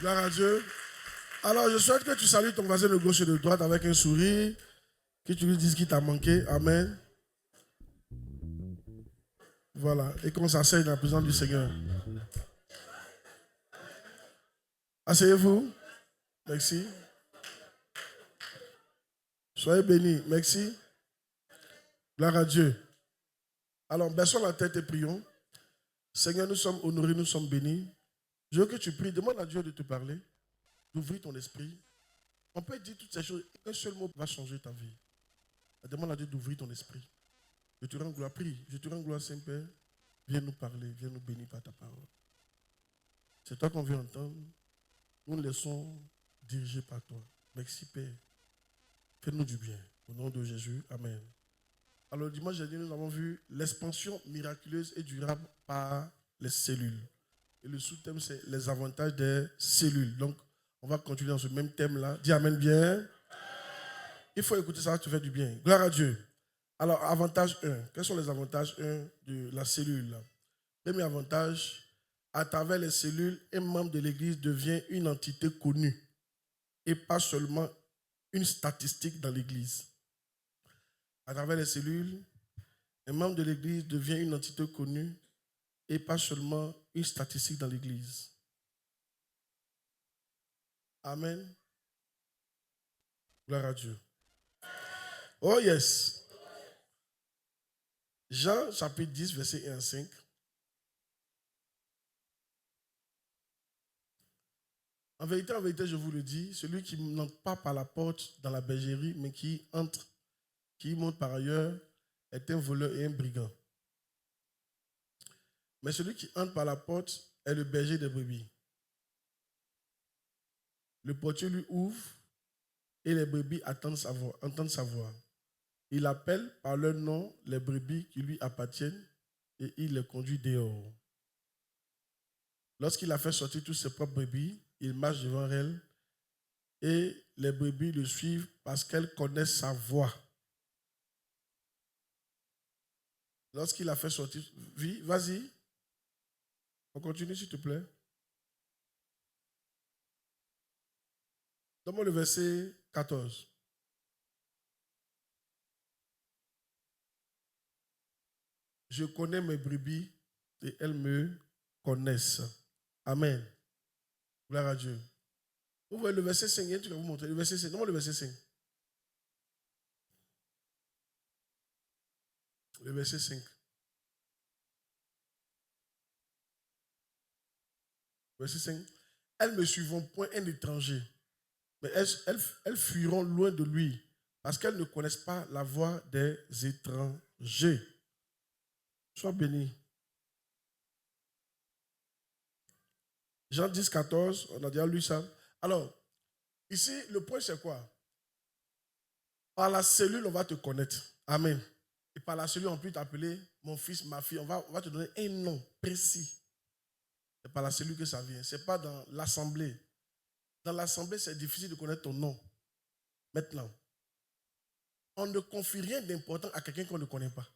Gloire à Dieu. Alors, je souhaite que tu salues ton voisin de gauche et de droite avec un sourire, que tu lui dises qu'il t'a manqué. Amen. Voilà. Et qu'on s'asseye dans la présence du Seigneur. Asseyez-vous. Merci. Soyez bénis. Merci. Gloire à Dieu. Alors, baissons la tête et prions. Seigneur, nous sommes honorés, nous sommes bénis. Je veux que tu pries. Demande à Dieu de te parler, d'ouvrir ton esprit. On peut dire toutes ces choses. Un seul mot va changer ta vie. Demande à Dieu d'ouvrir ton esprit. Je te rends gloire. Prie. Je te rends gloire, Saint-Père. Viens nous parler. Viens nous bénir par ta parole. C'est toi qu'on veut entendre. Nous nous laissons diriger par toi. Merci, Père. Fais-nous du bien. Au nom de Jésus. Amen. Alors, dimanche dernier, nous avons vu l'expansion miraculeuse et durable par les cellules. Et le sous-thème, c'est les avantages des cellules. Donc, on va continuer dans ce même thème-là. Dis Amen bien. Il faut écouter ça, ça te fait du bien. Gloire à Dieu. Alors, avantage 1. Quels sont les avantages 1 de la cellule? Premier avantage, à travers les cellules, un membre de l'Église devient une entité connue et pas seulement une statistique dans l'Église. À travers les cellules, un membre de l'Église devient une entité connue et pas seulement une statistique dans l'Église. Amen. Gloire à Dieu. Oh yes. Jean chapitre 10, verset 1 à 5. En vérité, je vous le dis, celui qui n'entre pas par la porte dans la bergerie, mais qui monte par ailleurs, est un voleur et un brigand. Mais celui qui entre par la porte est le berger des brebis. Le portier lui ouvre et les brebis entendent sa voix. Il appelle par leur nom les brebis qui lui appartiennent et il les conduit dehors. Lorsqu'il a fait sortir toutes ses propres brebis, il marche devant elles et les brebis le suivent parce qu'elles connaissent sa voix. Lorsqu'il a fait sortir... Vas-y. On continue, s'il te plaît. Donne-moi le verset 14. Je connais mes brebis et elles me connaissent. Amen. Gloire à Dieu. Vous voyez le verset 5, tu vas vous montrer. Le verset 5. Donne-moi le verset 5. Le verset 5. Verset 5. Elles ne suivront point un étranger, mais elles fuiront loin de lui, parce qu'elles ne connaissent pas la voix des étrangers. Sois béni. Jean 10, 14, on a déjà lu ça. Alors, ici, le point c'est quoi? Par la cellule, on va te connaître. Amen. Et par la cellule, on peut t'appeler mon fils, ma fille. On va te donner un nom précis. C'est par la cellule que ça vient. Ce n'est pas dans l'assemblée. Dans l'assemblée, c'est difficile de connaître ton nom. Maintenant, on ne confie rien d'important à quelqu'un qu'on ne connaît pas.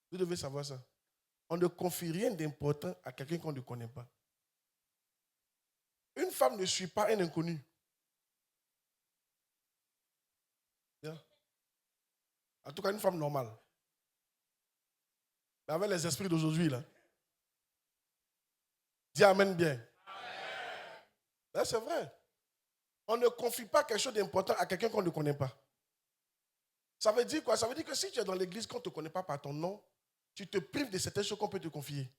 Vous devez savoir ça. On ne confie rien d'important à quelqu'un qu'on ne connaît pas. Une femme ne suit pas un inconnu. Yeah. En tout cas, une femme normale. Mais avec les esprits d'aujourd'hui, là. Dis Amen bien. Là, c'est vrai. On ne confie pas quelque chose d'important à quelqu'un qu'on ne connaît pas. Ça veut dire quoi? Ça veut dire que si tu es dans l'église qu'on ne te connaît pas par ton nom, tu te prives de certaines choses qu'on peut te confier.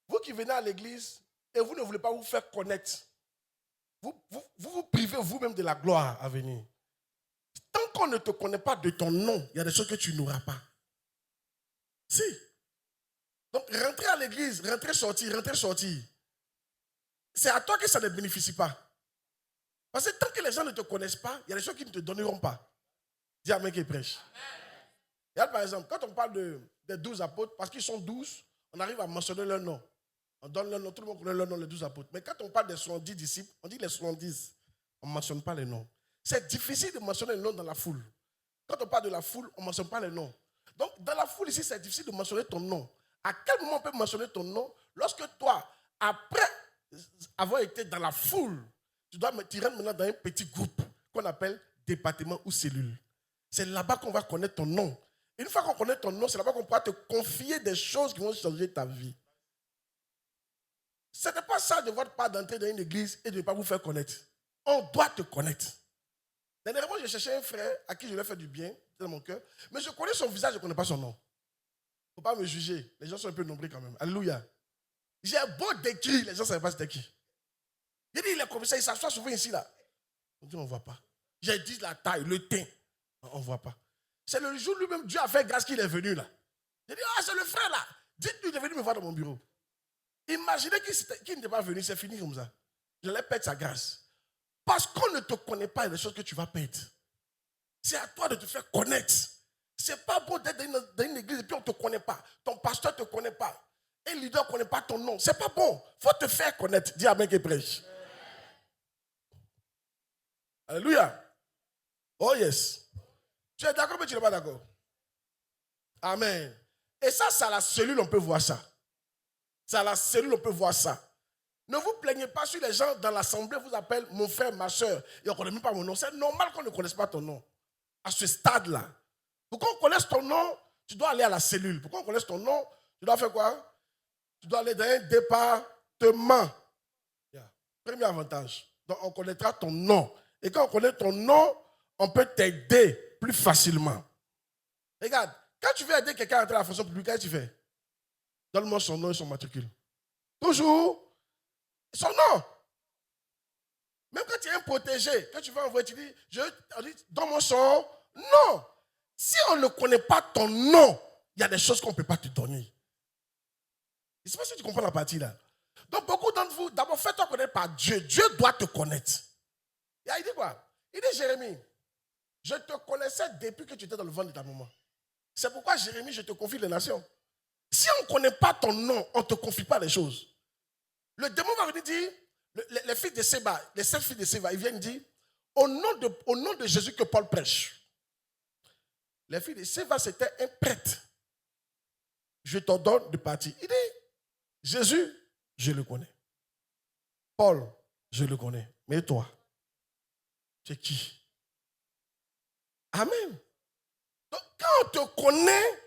Vous qui venez à l'église et vous ne voulez pas vous faire connaître, vous privez vous-même de la gloire à venir. Tant qu'on ne te connaît pas de ton nom, il y a des choses que tu n'auras pas. Si. Donc, rentrer à l'église, rentrer, sortir. C'est à toi que ça ne bénéficie pas. Parce que tant que les gens ne te connaissent pas, il y a des choses qu'ils ne te donneront pas. Dis Amen qui prêche. Regarde par exemple, quand on parle des 12 apôtres, parce qu'ils sont 12, on arrive à mentionner leur nom. On donne leur nom, tout le monde connaît leur nom, les 12 apôtres. Mais quand on parle des 70 disciples, on dit les 70. On ne mentionne pas les noms. C'est difficile de mentionner les noms dans la foule. Quand on parle de la foule, on ne mentionne pas les noms. Donc, dans la foule ici, c'est difficile de mentionner ton nom. À quel moment on peut mentionner ton nom? Lorsque toi, après avoir été dans la foule, tu rentres maintenant dans un petit groupe qu'on appelle département ou cellule. C'est là-bas qu'on va connaître ton nom. Une fois qu'on connaît ton nom, c'est là-bas qu'on pourra te confier des choses qui vont changer ta vie. Ce n'est pas ça de votre part d'entrer dans une église et de ne pas vous faire connaître. On doit te connaître. Dernièrement, j'ai cherché un frère à qui je voulais faire du bien, dans mon cœur, mais je connais son visage, je ne connais pas son nom. Il ne faut pas me juger. Les gens sont un peu nombreux quand même. Alléluia. J'ai beau décrire, les gens ne savent pas c'était qui. J'ai dit, il est comme ça, il s'assoit souvent ici, là. On dit, on ne voit pas. J'ai dit la taille, le teint. On ne voit pas. C'est le jour lui-même, Dieu a fait grâce qu'il est venu, là. J'ai dit, c'est le frère, là. Dites-lui de venir me voir dans mon bureau. Imaginez qu'il n'était pas venu, c'est fini comme ça. Je l'ai perdre sa grâce. Parce qu'on ne te connaît pas, il y a des choses que tu vas perdre. C'est à toi de te faire connaître. C'est pas bon d'être dans une église et puis on ne te connaît pas. Ton pasteur ne te connaît pas. Un leader ne connaît pas ton nom. C'est pas bon. Il faut te faire connaître. Dis amen qui prêche. Alléluia. Oh yes. Tu es d'accord mais tu n'es pas d'accord. Amen. Et ça, c'est à la cellule, on peut voir ça. C'est à la cellule, on peut voir ça. Ne vous plaignez pas si les gens dans l'assemblée vous appellent mon frère, ma soeur, et on ne connaît même pas mon nom. C'est normal qu'on ne connaisse pas ton nom. À ce stade-là. Pour qu'on connaisse ton nom, tu dois aller à la cellule. Pour qu'on connaisse ton nom, tu dois faire quoi? Tu dois aller dans un département. Yeah. Premier avantage. Donc, on connaîtra ton nom. Et quand on connaît ton nom, on peut t'aider plus facilement. Regarde, quand tu veux aider quelqu'un à entrer à la fonction publique, qu'est-ce que tu fais? Donne-moi son nom et son matricule. Toujours son nom. Même quand tu es un protégé, quand tu vas envoyer, tu dis, donne-moi son nom. Si on ne connaît pas ton nom, il y a des choses qu'on ne peut pas te donner. Je ne sais pas si tu comprends la partie là. Donc beaucoup d'entre vous, d'abord faites-toi connaître par Dieu. Dieu doit te connaître. Et il dit quoi? Il dit Jérémie, je te connaissais depuis que tu étais dans le ventre de ta maman. C'est pourquoi Jérémie, je te confie les nations. Si on ne connaît pas ton nom, on ne te confie pas les choses. Le démon va venir dire, les fils de Séba, les 7 filles de Séba, ils viennent dire, au nom de Jésus que Paul prêche. Les filles de Séba, c'était un prêtre. Je t'ordonne de partir. Il dit, Jésus, je le connais. Paul, je le connais. Mais toi, c'est qui? Amen. Donc, quand on te connaît,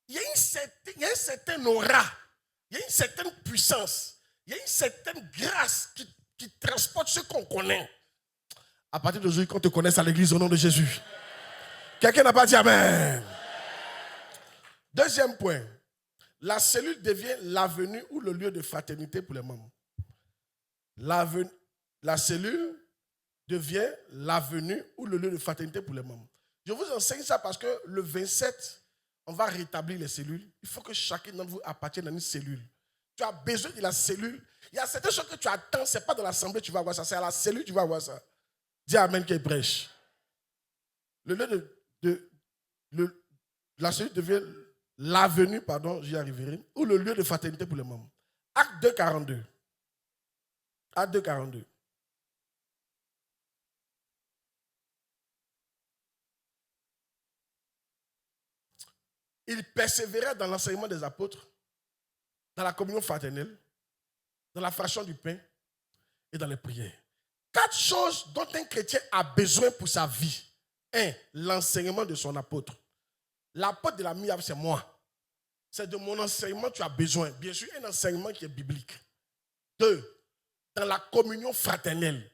il y a un certain aura, il y a une certaine puissance, il y a une certaine grâce qui transporte ce qu'on connaît. À partir d'aujourd'hui, qu'on te connaisse à l'église au nom de Jésus. Quelqu'un n'a pas dit Amen. Deuxième point. La cellule devient l'avenue ou le lieu de fraternité pour les membres. La cellule devient l'avenue ou le lieu de fraternité pour les membres. Je vous enseigne ça parce que le 27, on va rétablir les cellules. Il faut que chacun d'entre vous appartienne à une cellule. Tu as besoin de la cellule. Il y a certaines choses que tu attends, ce n'est pas dans l'assemblée que tu vas avoir ça, c'est à la cellule que tu vas avoir ça. Dis Amen qui prêche. Le lieu la cellule devient l'avenue, j'y arriverai, ou le lieu de fraternité pour les membres. Acte 2, 42. Acte 2, 42. Il persévérait dans l'enseignement des apôtres, dans la communion fraternelle, dans la fraction du pain et dans les prières. 4 choses dont un chrétien a besoin pour sa vie. 1. L'enseignement de son apôtre. L'apôtre de la MIAV, c'est moi. C'est de mon enseignement que tu as besoin. Bien sûr, un enseignement qui est biblique. 2. Dans la communion fraternelle.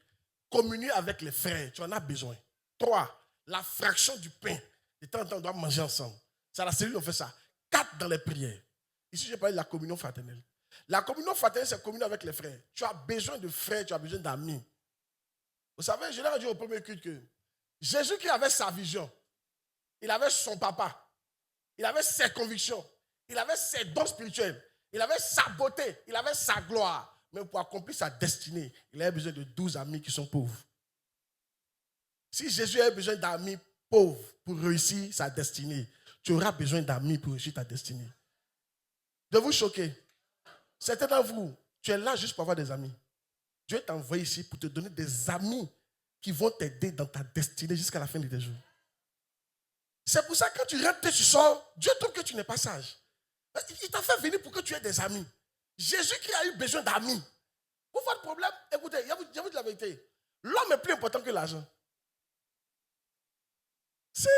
Communier avec les frères, tu en as besoin. 3. La fraction du pain. De temps en temps, on doit manger ensemble. C'est à la cellule qu'on fait ça. 4. Dans les prières. Ici, je parle de la communion fraternelle. La communion fraternelle, c'est communier avec les frères. Tu as besoin de frères, tu as besoin d'amis. Vous savez, je l'ai dit au premier culte que Jésus qui avait sa vision, il avait son papa, il avait ses convictions, il avait ses dons spirituels, il avait sa beauté, il avait sa gloire. Mais pour accomplir sa destinée, il avait besoin de 12 amis qui sont pauvres. Si Jésus avait besoin d'amis pauvres pour réussir sa destinée, tu auras besoin d'amis pour réussir ta destinée. De vous choquer. Certains d'entre vous, tu es là juste pour avoir des amis. Dieu t'a envoyé ici pour te donner des amis qui vont t'aider dans ta destinée jusqu'à la fin de tes jours. C'est pour ça que quand tu rentres, tu sors, Dieu trouve que tu n'es pas sage. Il t'a fait venir pour que tu aies des amis. Jésus qui a eu besoin d'amis. Vous, votre problème, écoutez, je vous dis la vérité. L'homme est plus important que l'argent. Si.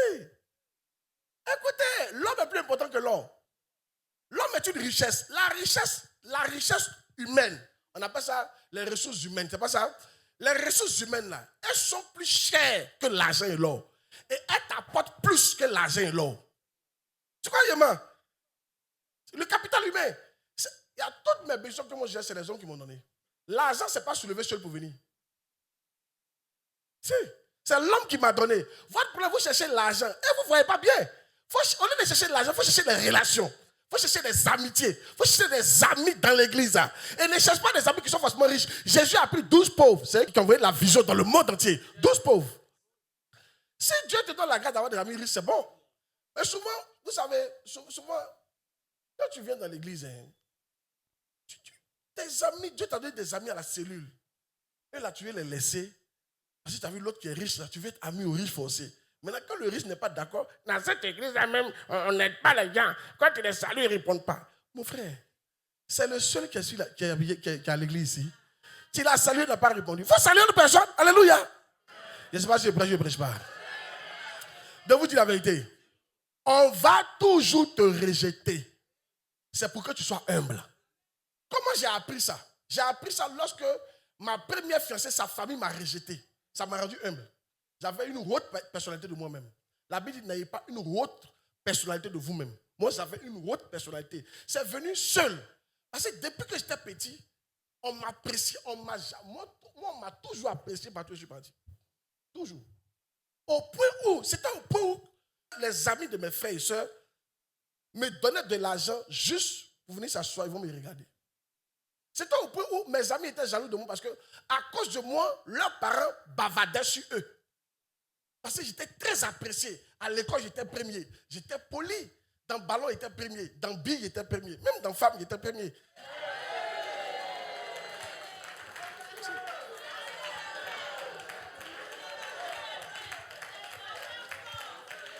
Écoutez, l'homme est plus important que l'or. L'homme est une richesse. La richesse humaine, on appelle ça les ressources humaines, c'est pas ça? Les ressources humaines, là, elles sont plus chères que l'argent et l'or. Et elles t'apportent plus que l'argent et l'or. Tu crois, Yéma? Le capital humain, il y a toutes mes besoins que moi j'ai, c'est les hommes qui m'ont donné. L'argent, ce n'est pas soulevé seul pour venir. Si, c'est l'homme qui m'a donné. Votre problème, vous cherchez l'argent et vous ne voyez pas bien. Au lieu de chercher l'argent, il faut chercher des relations. Il faut chercher des amitiés. Il faut chercher des amis dans l'église. Et ne cherche pas des amis qui sont forcément riches. Jésus a pris 12 pauvres. C'est eux qui ont envoyé la vision dans le monde entier. 12 pauvres. Si Dieu te donne la grâce d'avoir des amis riches, c'est bon. Mais souvent, vous savez, souvent, quand tu viens dans l'église, tes amis, Dieu t'a donné des amis à la cellule. Et là, tu veux les laisser. Parce que tu as vu l'autre qui est riche, là, tu veux être ami au riche forcé. Maintenant, quand le riche n'est pas d'accord, dans cette église-là même, on n'aide pas les gens. Quand tu les salues, ils ne répondent pas. Mon frère, c'est le seul qui est à l'église ici. Tu l'as salué, il n'a pas répondu. Il faut saluer une personne. Alléluia. Je ne sais pas si je prêche pas. De vous dire la vérité, on va toujours te rejeter. C'est pour que tu sois humble. Comment j'ai appris ça? J'ai appris ça lorsque ma première fiancée, sa famille m'a rejeté. Ça m'a rendu humble. J'avais une haute personnalité de moi-même. La Bible dit, n'ayez pas une haute personnalité de vous-même. Moi, j'avais une haute personnalité. C'est venu seul. Parce que depuis que j'étais petit, on m'apprécie, moi, on m'a toujours apprécié partout où je suis parti. Toujours. C'était au point où les amis de mes frères et sœurs me donnaient de l'argent juste pour venir s'asseoir, ils vont me regarder. C'était au point où mes amis étaient jaloux de moi parce que, à cause de moi, leurs parents bavardaient sur eux. Parce que j'étais très apprécié. À l'école, j'étais premier. J'étais poli. Dans le ballon, j'étais premier. Dans le bille, j'étais premier. Même dans femme, j'étais premier.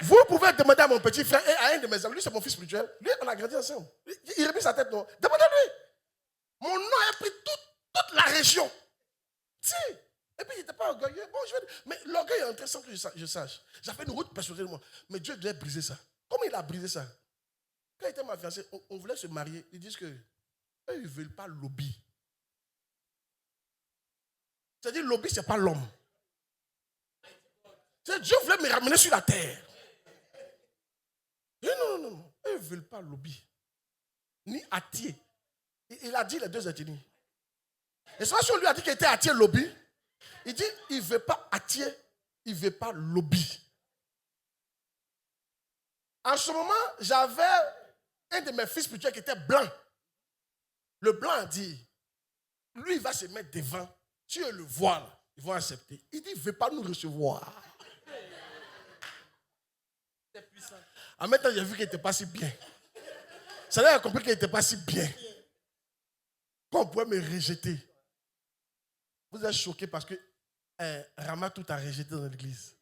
Vous pouvez demander à mon petit frère et à un de mes amis, lui c'est mon fils spirituel. Lui, on a grandi ensemble. Il remet sa tête, non. Demandez-lui. Mon nom a pris toute la région. Si. Et puis, il n'était pas orgueilleux. Bon, mais l'orgueil est entré sans que je sache. J'avais une route personnelle de moi. Mais Dieu devait briser ça. Comment il a brisé ça? Quand il était ma fiancée, on voulait se marier. Ils disent que eux, ils ne veulent pas lobby. C'est-à-dire, lobby, ce n'est pas l'homme. Dieu voulait me ramener sur la terre. Et non. Eux, ils ne veulent pas lobby. Ni attier. Il a dit les deux ethnies. Et c'est parce qu'on lui a dit qu'il était attier lobby. Il dit, il ne veut pas attier, il ne veut pas lobby. En ce moment, j'avais un de mes fils spirituels qui était blanc. Le blanc a dit, lui, il va se mettre devant. Tu le vois, là, ils vont accepter. Il dit, il ne veut pas nous recevoir. C'est puissant. En même temps, j'ai vu qu'il n'était pas si bien. Ça a compris qu'il n'était pas si bien. Qu'on pouvait me rejeter. Vous êtes choqués parce que Rama tout a rejeté dans l'église.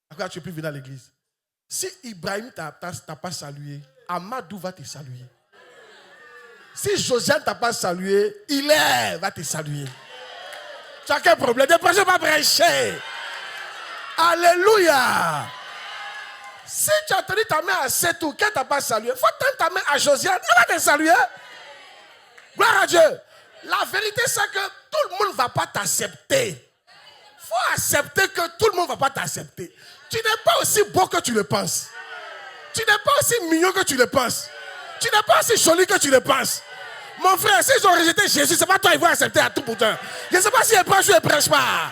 Pourquoi tu ne peux plus venir à l'église? Si Ibrahim t'a pas salué, Amadou va te saluer. Si Josiane t'a pas salué, Hilaire va te saluer. Tu as quel problème? Ne prêchez pas prêcher. Alléluia. Si tu as tenu ta main à Setou, qui t'a pas salué, il faut tendre ta main à Josiane, elle va te saluer. Gloire à Dieu. La vérité, c'est que tout le monde ne va pas t'accepter. Il faut accepter que tout le monde ne va pas t'accepter. Tu n'es pas aussi beau que tu le penses. Tu n'es pas aussi mignon que tu le penses. Tu n'es pas aussi joli que tu le penses. Mon frère, s'ils ont rejeté Jésus, ce n'est pas toi qu'ils vont accepter à tout bout. Je ne sais pas si ils prêchent ou ils ne prêchent pas.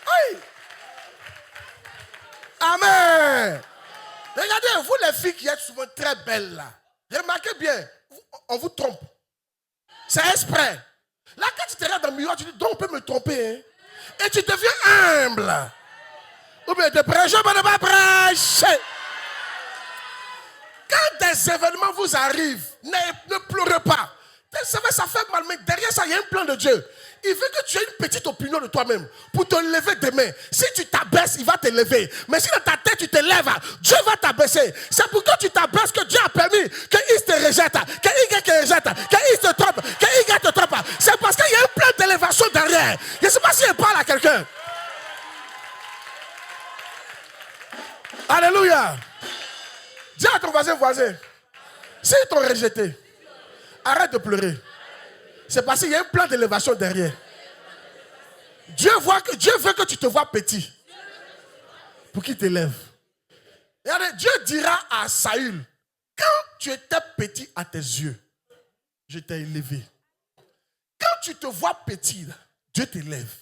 Oui. Amen. Regardez, vous les filles qui êtes souvent très belles là. Remarquez bien, on vous trompe. C'est exprès. Là, quand tu te regardes dans le miroir, tu dis, donc on peut me tromper. Hein? Et tu deviens humble. Ou bien te prêches, mais ne pas prêcher. Quand des événements vous arrivent, ne pleurez pas. Ça fait mal, mais derrière ça, il y a un plan de Dieu. Il veut que tu aies une petite opinion de toi-même pour te lever demain. Si tu t'abaisses, il va te lever. Mais si dans ta tête, tu te lèves, Dieu va t'abaisser. C'est pour que tu t'abaisses que Dieu a permis qu'il te rejette, qu'il te rejette, qu'il te trompe. faire. Je ne sais pas si elle parle à quelqu'un. Alléluia. Dis à ton voisin, s'ils t'ont rejeté, arrête de pleurer. C'est parce qu'il y a un plan d'élévation derrière. Dieu veut que tu te vois petit pour qu'il t'élève. Regardez, Dieu dira à Saül, quand tu étais petit à tes yeux, je t'ai élevé. Quand tu te vois petit, Dieu t'élève.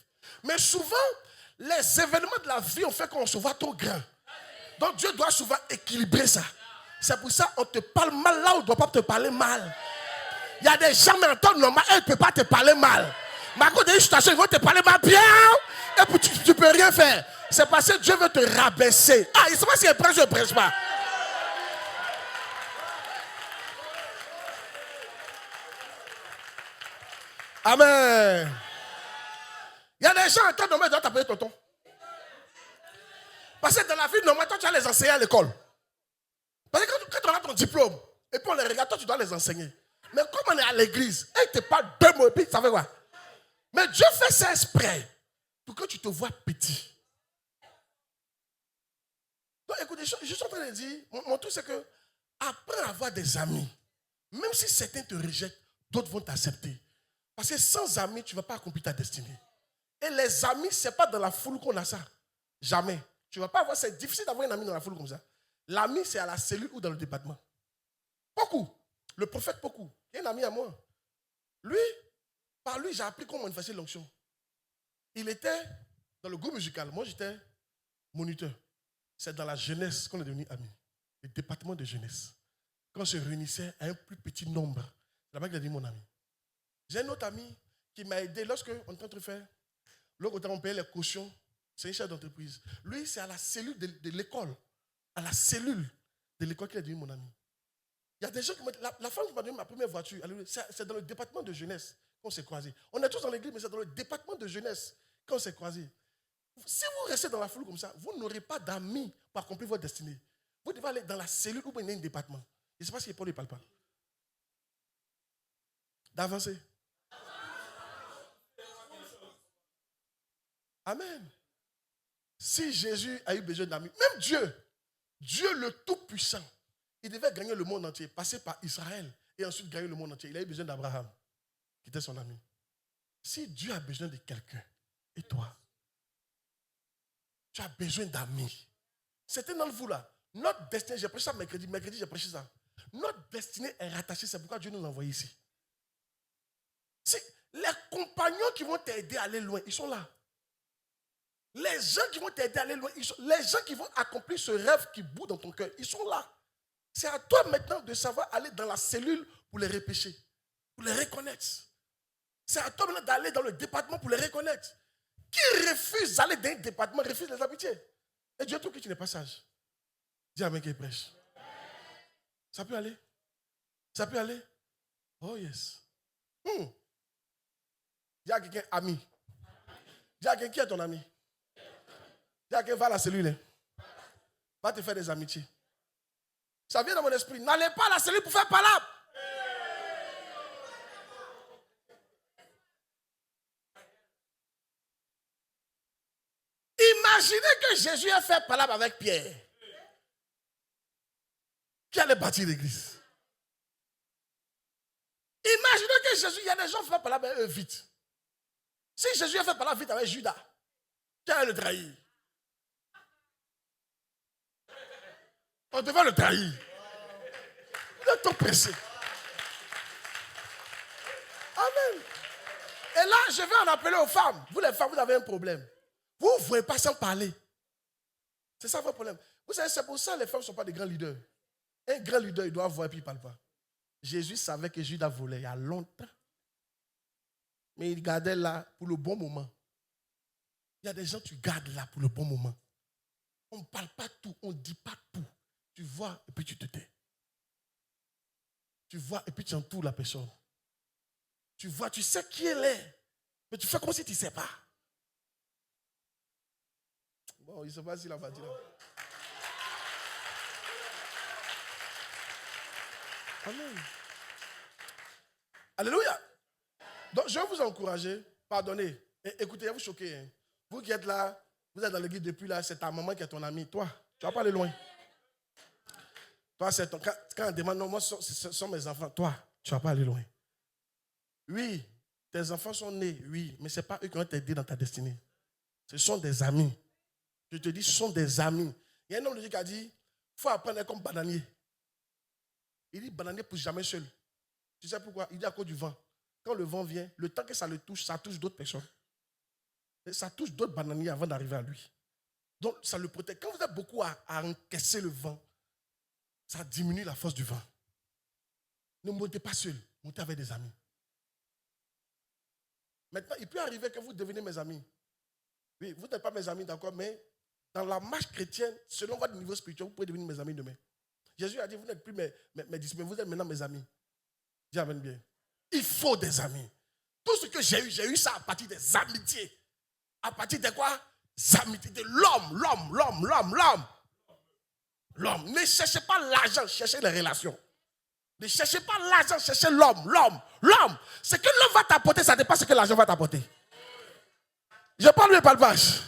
Mais souvent, les événements de la vie ont fait qu'on se voit trop grand. Donc Dieu doit souvent équilibrer ça. C'est pour ça qu'on te parle mal là où on ne doit pas te parler mal. Il y a des gens, mais en temps normal, elle ne peut pas te parler mal. Mais à cause d'une situation, ils vont te parler mal bien. Et puis tu ne peux rien faire. C'est parce que Dieu veut te rabaisser. Ah, il ne sait pas si elle prêche ou elle ne prêche pas. Amen. Il y a des gens, en temps normal, ils doivent t'appeler tonton. Parce que dans la vie normale, toi, tu as les enseigner à l'école. Parce que quand tu as ton diplôme, et puis on les regarde, toi, tu dois les enseigner. Mais comme on est à l'église, et ils te parlent deux mots, et puis ça fait quoi? Mais Dieu fait ça exprès pour que tu te vois petit. Donc écoutez, je suis en train de dire, mon truc c'est que apprends à avoir des amis. Même si certains te rejettent, d'autres vont t'accepter. Parce que sans amis, tu ne vas pas accomplir ta destinée. Et les amis, ce n'est pas dans la foule qu'on a ça. Jamais. Tu ne vas pas avoir, c'est difficile d'avoir un ami dans la foule comme ça. L'ami, c'est à la cellule ou dans le département. Beaucoup. Le prophète Beaucoup. Il y a un ami à moi. Lui, par lui, j'ai appris comment manifester l'onction. Il était dans le groupe musical. Moi, j'étais moniteur. C'est dans la jeunesse qu'on est devenus amis. Le département de jeunesse. Quand on se réunissait à un plus petit nombre, c'est là-bas qu'il a dit mon ami. J'ai un autre ami qui m'a aidé lorsque on était en train de faire. L'autre côté, on payait les cautions. C'est un chef d'entreprise. Lui, c'est à la cellule de l'école. À la cellule de l'école qu'il a devenu mon ami. Il y a des gens qui m'ont dit, la femme qui m'a donné ma première voiture, c'est dans le département de jeunesse qu'on s'est croisés. On est tous dans l'église, mais c'est dans le département de jeunesse qu'on s'est croisés. Si vous restez dans la foule comme ça, vous n'aurez pas d'amis pour accomplir votre destinée. Vous devez aller dans la cellule où il y a un département. Je ne sais pas si Paul ne parle pas. D'avancer. Amen. Si Jésus a eu besoin d'amis, même Dieu le Tout-Puissant, il devait gagner le monde entier, passer par Israël et ensuite gagner le monde entier. Il a eu besoin d'Abraham, qui était son ami. Si Dieu a besoin de quelqu'un, et toi, tu as besoin d'amis. C'était dans vous là. Notre destinée, j'ai prêché ça mercredi j'ai prêché ça. Notre destinée est rattachée, c'est pourquoi Dieu nous a envoyés ici. Les compagnons qui vont t'aider à aller loin, ils sont là. Les gens qui vont t'aider à aller loin, les gens qui vont accomplir ce rêve qui bout dans ton cœur, ils sont là. C'est à toi maintenant de savoir aller dans la cellule pour les repêcher, pour les reconnaître. C'est à toi maintenant d'aller dans le département pour les reconnaître. Qui refuse d'aller dans un département, refuse les amitiés. Et Dieu trouve que tu n'es pas sage. Dis à mec qui prêche. Ça peut aller? Ça peut aller? Oh yes. Dis à quelqu'un ami. Dis à quelqu'un qui est ton ami. Dis à quelqu'un va à la cellule. Va te faire des amitiés. Ça vient dans mon esprit. N'allez pas à la cellule pour faire palabre. Imaginez que Jésus ait fait palabre avec Pierre. Qui allait bâtir l'église. Imaginez que Jésus, il y a des gens qui font palabre avec eux vite. Si Jésus a fait palabre vite avec Judas, qui allait le trahir? On devait le trahir. Vous êtes trop pressé. Amen. Et là, je vais en appeler aux femmes. Vous les femmes, vous avez un problème. Vous ne voyez pas sans parler. C'est ça votre problème. Vous savez, c'est pour ça que les femmes ne sont pas des grands leaders. Un grand leader, il doit voir et puis il ne parle pas. Jésus savait que Judas volait il y a longtemps. Mais il gardait là pour le bon moment. Il y a des gens, tu gardes là pour le bon moment. On ne parle pas tout, on ne dit pas tout. Tu vois et puis tu te tais. Tu vois et puis tu entoures la personne. Tu vois, tu sais qui elle est. Mais tu fais comme si tu ne sais pas. Bon, il ne sait pas s'il a bâti là. Amen. Alléluia. Donc, je vais vous encourager, pardonnez, Écoutez, je vais vous choquer. Hein. Vous qui êtes là, vous êtes dans l'église depuis là, c'est ta maman qui est ton amie. Toi, tu vas pas aller loin. Toi, c'est ton. Quand on demande, non, moi, ce sont mes enfants. Toi, tu vas pas aller loin. Oui, tes enfants sont nés, oui, mais ce n'est pas eux qui vont t'aider dans ta destinée. Ce sont des amis. Je te dis, ce sont des amis. Il y a un homme de Dieu qui a dit, il faut apprendre comme bananier. Il dit, bananier ne pousse jamais seul. Tu sais pourquoi? Il dit à cause du vent. Quand le vent vient, le temps que ça le touche, ça touche d'autres personnes. Et ça touche d'autres bananiers avant d'arriver à lui. Donc, ça le protège. Quand vous êtes beaucoup à encaisser le vent, ça diminue la force du vent. Ne montez pas seul, montez avec des amis. Maintenant, il peut arriver que vous deveniez mes amis. Oui, vous n'êtes pas mes amis, d'accord, mais dans la marche chrétienne, selon votre niveau spirituel, vous pouvez devenir mes amis demain. Jésus a dit, vous n'êtes plus mes disciples, vous êtes maintenant mes amis. Dis amen bien. Il faut des amis. Tout ce que j'ai eu ça à partir des amitiés. À partir de quoi? Des amitiés. De l'homme. L'homme. Ne cherchez pas l'argent, cherchez les relations. Ne cherchez pas l'argent, cherchez l'homme. Ce que l'homme va t'apporter, ça dépend de ce que l'argent va t'apporter. Je parle de palpage.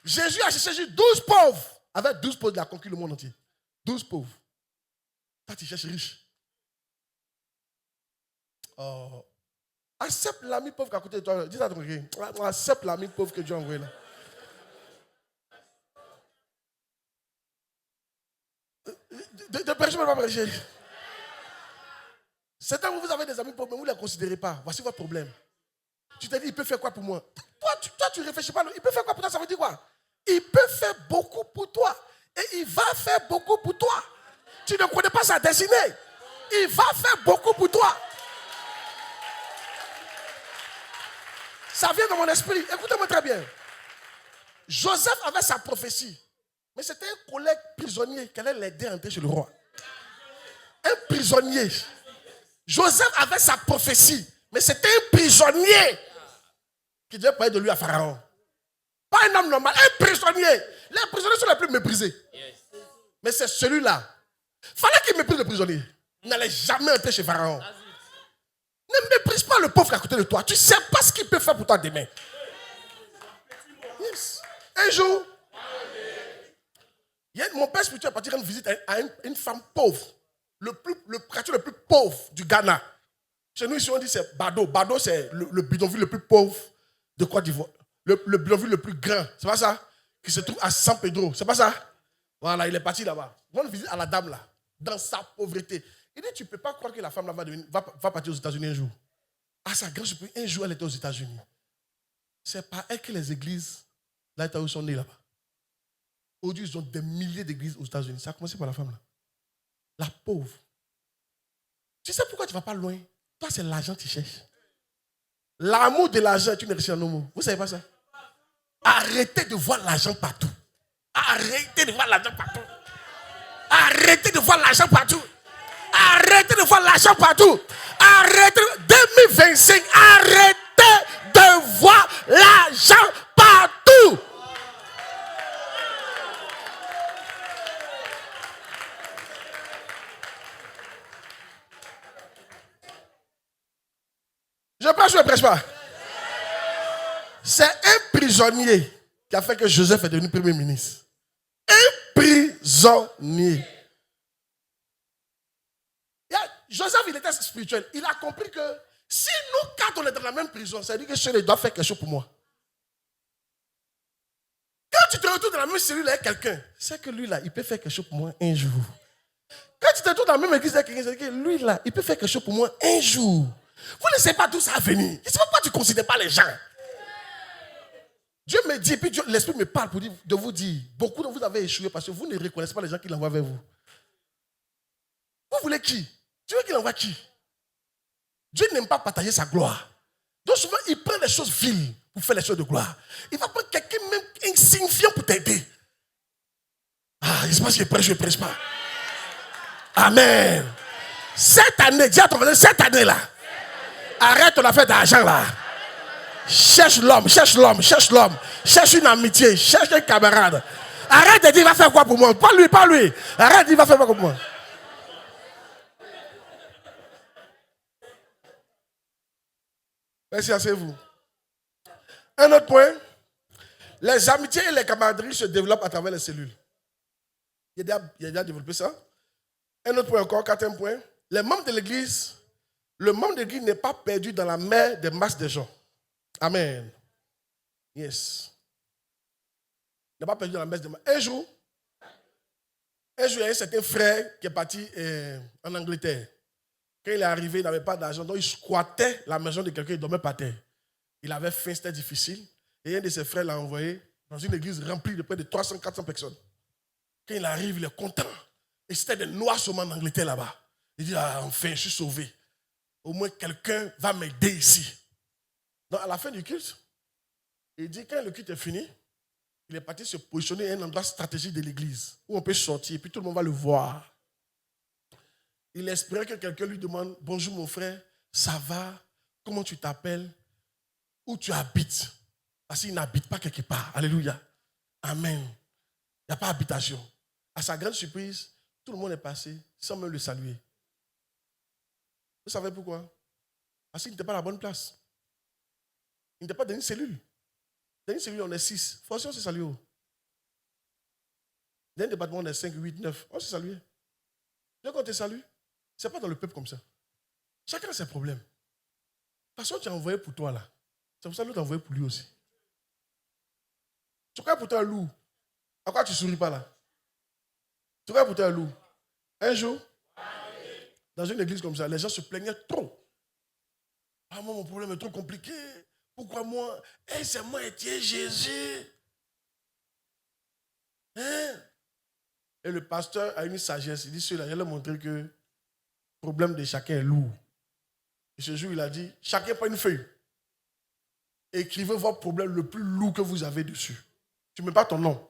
Jésus a cherché 12 pauvres. Avec 12 pauvres, il a conquis le monde entier. 12 pauvres. Toi, tu cherches riche. Oh. Accepte l'ami pauvre qui est à côté de toi. Dis à ton frère. Accepte l'ami pauvre que Dieu a envoyé là. De prêcher, mais pas prêcher. Certains, vous avez des amis pauvres, mais vous ne les considérez pas. Voici votre problème. Tu te dis, il peut faire quoi pour moi? Toi, tu ne réfléchis pas. Il peut faire quoi pour toi? Ça veut dire quoi? Il peut faire beaucoup pour toi. Et il va faire beaucoup pour toi. Tu ne connais pas sa destinée. Il va faire beaucoup pour toi. Ça vient de mon esprit. Écoutez-moi très bien. Joseph avait sa prophétie. Mais c'était un collègue prisonnier qui allait l'aider à entrer chez le roi. Un prisonnier. Joseph avait sa prophétie. Mais c'était un prisonnier qui devait parler de lui à Pharaon. Pas un homme normal, un prisonnier. Les prisonniers sont les plus méprisés. Mais c'est celui-là. Il fallait qu'il méprise le prisonnier. Il n'allait jamais entrer chez Pharaon. Ne méprise pas le pauvre qui est à côté de toi. Tu ne sais pas ce qu'il peut faire pour toi demain. Yes. Un jour, mon père spirituel est parti rendre visite à une femme pauvre. Le quartier le plus pauvre du Ghana. Chez nous, ici, on dit c'est Bado. Bado, c'est le bidonville le plus pauvre de Côte d'Ivoire. Le bidonville le plus grand. C'est pas ça? Qui se trouve à San Pedro. C'est pas ça? Voilà, il est parti là-bas. Rendre visite à la dame là. Dans sa pauvreté. Il dit, tu ne peux pas croire que la femme là va partir aux États-Unis un jour. À sa grande surprise, un jour, elle était aux États-Unis. C'est par elle que les églises, là où sont nées là-bas. Aujourd'hui, ils ont des milliers d'églises aux États-Unis. Ça a commencé par la femme là. La pauvre. Tu sais pourquoi tu ne vas pas loin? Toi, c'est l'argent que tu cherches. L'amour de l'argent est une richesse en homme. Vous ne savez pas ça? Arrêtez de voir l'argent partout. Arrêtez de voir l'argent partout. Arrêtez de voir l'argent partout. Arrêtez de voir l'argent partout. Arrêtez. 2025, arrêtez de voir l'argent partout. Je prêche ou je ne prêche pas? C'est un prisonnier qui a fait que Joseph est devenu premier ministre. Un prisonnier. Joseph, il était spirituel. Il a compris que si nous quatre, on est dans la même prison, ça veut dire que celui-là doit faire quelque chose pour moi. Quand tu te retrouves dans la même cellule avec quelqu'un, c'est que lui là, il peut faire quelque chose pour moi un jour. Quand tu te retrouves dans la même église avec quelqu'un, c'est que lui là, il peut faire quelque chose pour moi un jour. Vous ne savez pas d'où ça va venir. Je ne sais pas pourquoi tu ne considères pas les gens. Dieu me dit, puis l'Esprit me parle de vous dire, beaucoup de vous avez échoué parce que vous ne reconnaissez pas les gens qui l'envoient vers vous. Vous voulez qui? Dieu qu'il envoie qui? Dieu n'aime pas partager sa gloire. Donc souvent, il prend les choses viles pour faire les choses de gloire. Il va prendre quelqu'un même insignifiant pour t'aider. Ah, il se passe que je ne prêche pas. Amen. Cette année, dis à ton frère, cette année-là, arrête ton affaire d'argent là. Cherche l'homme. Cherche une amitié, cherche un camarade. Arrête de dire, il va faire quoi pour moi? Pas lui. Arrête de dire, il va faire quoi pour moi? Merci, asseyez-vous. Un autre point. Les amitiés et les camaraderies se développent à travers les cellules. Il a déjà développé ça. Un autre point encore, quatrième point. Les membres de l'église, le membre de l'église n'est pas perdu dans la mer des masses de gens. Amen. Yes. Il n'est pas perdu dans la messe de masses. Un jour, il y a un certain frère qui est parti en Angleterre. Quand il est arrivé, il n'avait pas d'argent, donc il squattait la maison de quelqu'un, il dormait par terre. Il avait faim, c'était difficile. Et un de ses frères l'a envoyé dans une église remplie de près de 300-400 personnes. Quand il arrive, il est content. Et c'était des noirs seulement en Angleterre là-bas. Il dit, ah, enfin, je suis sauvé. Au moins, quelqu'un va m'aider ici. Donc, à la fin du culte, il dit, quand le culte est fini, il est parti se positionner à un endroit stratégique de l'église où on peut sortir et puis tout le monde va le voir. Il espérait que quelqu'un lui demande, bonjour mon frère, ça va? Comment tu t'appelles? Où tu habites? Parce qu'il n'habite pas quelque part. Alléluia. Amen. Il n'y a pas d'habitation. À sa grande surprise, tout le monde est passé sans même le saluer. Vous savez pourquoi? Parce qu'il n'était pas à la bonne place. Il n'était pas dans une cellule. Dans une cellule, on est 6. Forcément, on s'est salué. Dans un département, on est 5, 8, 9. On s'est salué. Donc, quand on te salue, ce n'est pas dans le peuple comme ça. Chacun a ses problèmes. De toute façon, tu as envoyé pour toi là. C'est pour ça que l'autre a envoyé pour lui aussi. Tu crois pour toi un loup? À quoi tu ne souris pas là? Tu crois pour toi un loup? Un jour, dans une église comme ça, les gens se plaignaient trop. Ah, moi, mon problème est trop compliqué. Pourquoi moi? C'est moi et tu es Jésus. Hein? Et le pasteur a une sagesse. Il dit, celui-là, il a montré que le problème de chacun est lourd. Et ce jour, il a dit, chacun prend une feuille. Écrivez votre problème le plus lourd que vous avez dessus. Tu ne mets pas ton nom.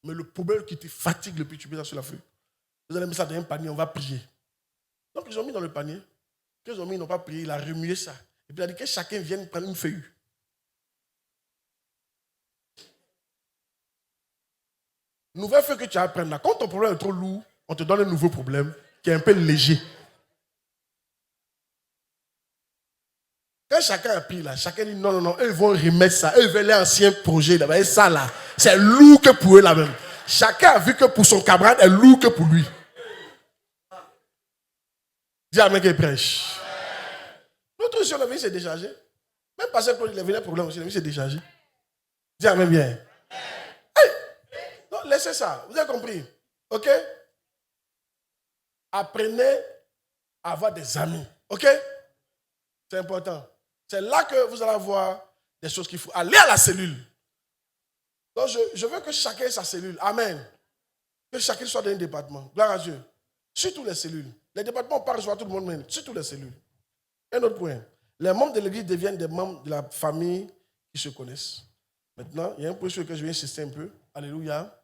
Mais le problème qui te fatigue le plus, tu mets ça sur la feuille. Vous allez mettre ça dans un panier, on va prier. Donc, ils ont mis dans le panier. Quand ils ont mis, ils n'ont pas prié, il a remué ça. Et puis il a dit que chacun vienne prendre une feuille. Nouvelle feuille que tu as à prendre là. Quand ton problème est trop lourd, on te donne un nouveau problème qui est un peu léger. Quand chacun a pris là, chacun dit non, eux vont remettre ça. Eux veulent l'ancien projet là. Et ça là, c'est lourd que pour eux là même. Chacun a vu que pour son camarade est lourd que pour lui. Dis à mec qui prêche. L'autre aussi, on a vu s'est déchargé. Même parce qu'il avait un problème aussi, on a vu s'est déchargé. Dis à même bien. Hey! Non, laissez ça. Vous avez compris? Ok? Apprenez à avoir des amis. Ok? C'est important. C'est là que vous allez avoir des choses qu'il faut. Aller à la cellule. Donc, je veux que chacun ait sa cellule. Amen. Que chacun soit dans un département. Gloire à Dieu. Surtout les cellules. Les départements, on ne peut pas recevoir tout le monde, mais surtout les cellules. Un autre point. Les membres de l'église deviennent des membres de la famille qui se connaissent. Maintenant, il y a un point sur lequel je vais insister un peu. Alléluia.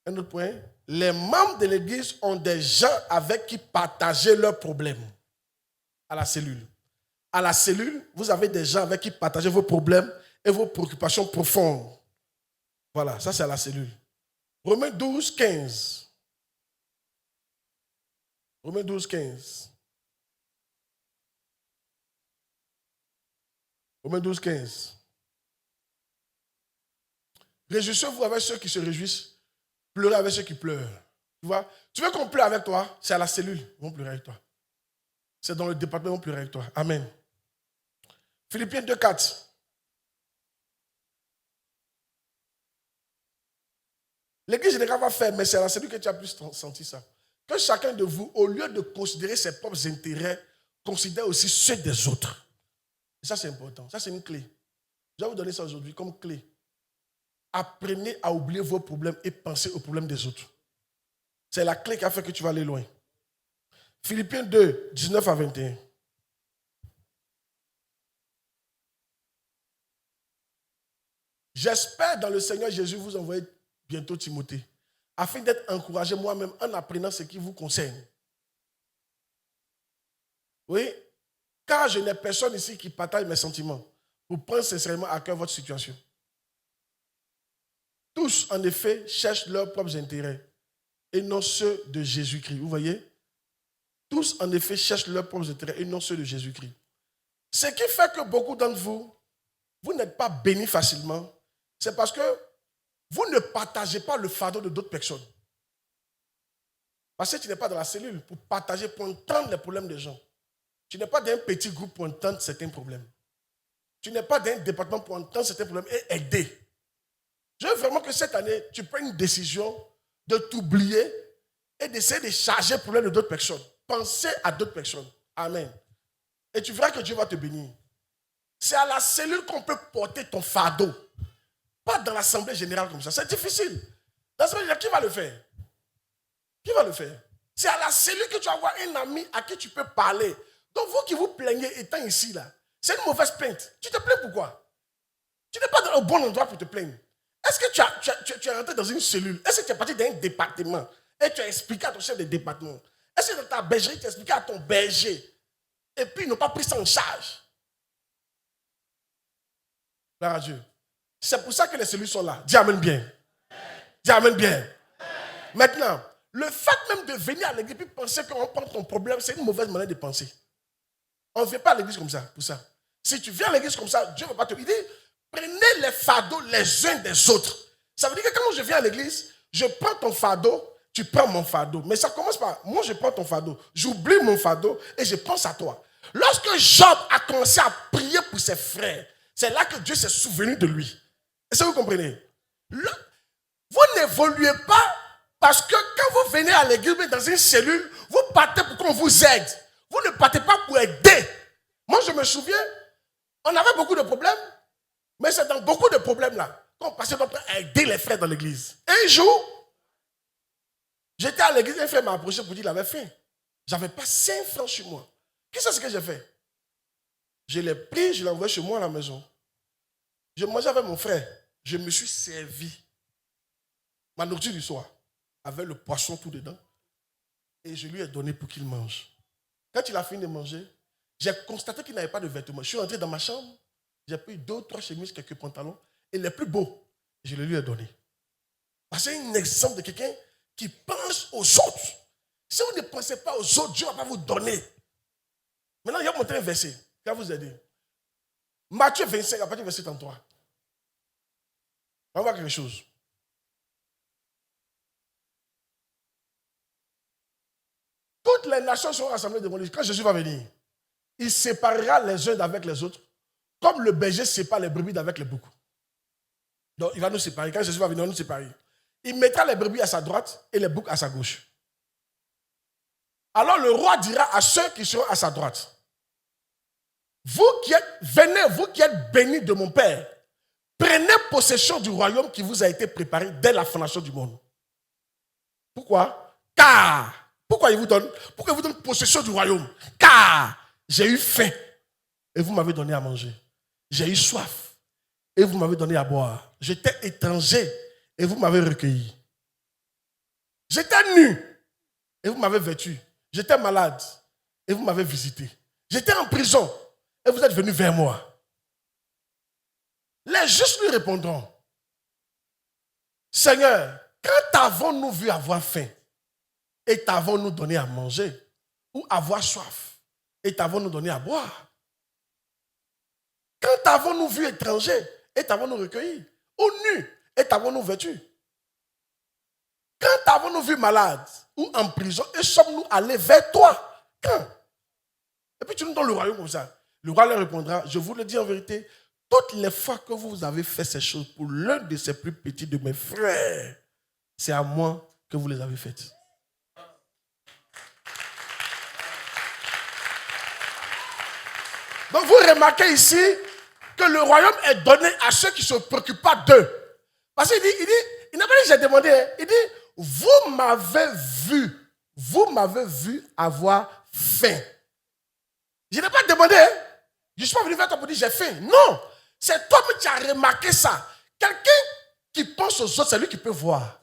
Un autre point. Les membres de l'église ont des gens avec qui partager leurs problèmes. À la cellule. À la cellule, vous avez des gens avec qui partager vos problèmes et vos préoccupations profondes. Voilà, ça c'est à la cellule. Romains 12, 15. Romains 12, 15. Romains 12, 15. Réjouissez-vous avec ceux qui se réjouissent, pleurez avec ceux qui pleurent. Tu vois? Tu veux qu'on pleure avec toi? C'est à la cellule, ils vont pleurer avec toi. C'est dans le département, ils vont pleurer avec toi. Amen. Philippiens 2, 4. L'église générale va faire, mais c'est à la cellule que tu as plus senti ça. Que chacun de vous, au lieu de considérer ses propres intérêts, considère aussi ceux des autres. Et ça, c'est important. Ça, c'est une clé. Je vais vous donner ça aujourd'hui comme clé. Apprenez à oublier vos problèmes et pensez aux problèmes des autres. C'est la clé qui a fait que tu vas aller loin. Philippiens 2, 19 à 21. J'espère dans le Seigneur Jésus vous envoyer bientôt Timothée, afin d'être encouragé moi-même en apprenant ce qui vous concerne. Oui, car je n'ai personne ici qui partage mes sentiments pour prendre sincèrement à cœur votre situation. Tous, en effet, cherchent leurs propres intérêts et non ceux de Jésus-Christ. Vous voyez? Tous, en effet, cherchent leurs propres intérêts et non ceux de Jésus-Christ. Ce qui fait que beaucoup d'entre vous, vous n'êtes pas bénis facilement, c'est parce que vous ne partagez pas le fardeau de d'autres personnes. Parce que tu n'es pas dans la cellule pour partager, pour entendre les problèmes des gens. Tu n'es pas dans un petit groupe pour entendre certains problèmes. Tu n'es pas dans un département pour entendre certains problèmes et aider. Je veux vraiment que cette année, tu prennes une décision de t'oublier et d'essayer de charger le problème de d'autres personnes. Pensez à d'autres personnes. Amen. Et tu verras que Dieu va te bénir. C'est à la cellule qu'on peut porter ton fardeau. Pas dans l'assemblée générale comme ça. C'est difficile. Dans l'assemblée générale, qui va le faire? Qui va le faire? C'est à la cellule que tu vas avoir un ami à qui tu peux parler. Donc vous qui vous plaignez étant ici, là, c'est une mauvaise plainte. Tu te plains pourquoi? Tu n'es pas au bon endroit pour te plaindre. Est-ce que tu es rentré dans une cellule? Est-ce que tu es parti dans un département et tu as expliqué à ton chef de département? Est-ce que dans ta bergerie, tu as expliqué à ton berger? Et puis, ils n'ont pas pris ça en charge. Gloire à Dieu. C'est pour ça que les cellules sont là. Dis amen bien. Dis amen bien. Maintenant, le fait même de venir à l'église et penser qu'on prend ton problème, c'est une mauvaise manière de penser. On ne vient pas à l'église comme ça, pour ça. Si tu viens à l'église comme ça, Dieu ne va pas te... Il dit, prenez les fardeaux les uns des autres. Ça veut dire que quand je viens à l'église, je prends ton fardeau, tu prends mon fardeau. Mais ça commence par, moi je prends ton fardeau, j'oublie mon fardeau et je pense à toi. Lorsque Job a commencé à prier pour ses frères, c'est là que Dieu s'est souvenu de lui. Est-ce que vous comprenez? Vous n'évoluez pas parce que quand vous venez à l'église, dans une cellule, vous partez pour qu'on vous aide. Vous ne partez pas pour aider. Moi, je me souviens, on avait beaucoup de problèmes, mais c'est dans beaucoup de problèmes là qu'on passait pour aider les frères dans l'église. Un jour, j'étais à l'église, un frère m'a approché pour dire qu'il avait faim. J'avais pas 5 francs chez moi. Qu'est-ce que c'est que j'ai fait? Je l'ai pris, je l'ai envoyé chez moi à la maison. Je mangeais avec mon frère. Je me suis servi ma nourriture du soir avec le poisson tout dedans et je lui ai donné pour qu'il mange. Quand il a fini de manger, j'ai constaté qu'il n'avait pas de vêtements. Je suis rentré dans ma chambre, j'ai pris 2 ou 3 chemises, quelques pantalons et les plus beaux, je les lui ai donnés. C'est un exemple de quelqu'un qui pense aux autres. Si vous ne pensez pas aux autres, Dieu ne va pas vous donner. Maintenant, il va montrer un verset qui va vous aider. Matthieu 25, à partir du verset 33. On va voir quelque chose. Toutes les nations seront rassemblées devant lui. Quand Jésus va venir, il séparera les uns d'avec les autres, comme le berger sépare les brebis d'avec les boucs. Donc, il va nous séparer. Quand Jésus va venir, il va nous séparer. Il mettra les brebis à sa droite et les boucs à sa gauche. Alors, le roi dira à ceux qui seront à sa droite, venez, vous qui êtes bénis de mon Père, prenez possession du royaume qui vous a été préparé dès la fondation du monde. Pourquoi? Car, pourquoi il vous donne possession du royaume? Car j'ai eu faim et vous m'avez donné à manger. J'ai eu soif et vous m'avez donné à boire. J'étais étranger et vous m'avez recueilli. J'étais nu et vous m'avez vêtu. J'étais malade et vous m'avez visité. J'étais en prison et vous êtes venus vers moi. Les justes lui répondront, Seigneur, quand avons-nous vu avoir faim et t'avons-nous donné à manger, ou avoir soif et t'avons-nous donné à boire? Quand avons-nous vu étranger et t'avons-nous recueilli, ou nu et t'avons-nous vêtu? Quand avons-nous vu malade ou en prison et sommes-nous allés vers toi? Quand? Et puis tu nous donnes le royaume comme ça. Le roi leur répondra, je vous le dis en vérité, toutes les fois que vous avez fait ces choses pour l'un de ces plus petits de mes frères, c'est à moi que vous les avez faites. Donc vous remarquez ici que le royaume est donné à ceux qui ne se préoccupent pas d'eux. Parce qu'il dit, il n'a pas dit j'ai demandé, il dit, vous m'avez vu avoir faim. Je n'ai pas demandé, je ne suis pas venu vers toi pour dire j'ai faim. Non, c'est toi qui as remarqué ça. Quelqu'un qui pense aux autres, c'est lui qui peut voir.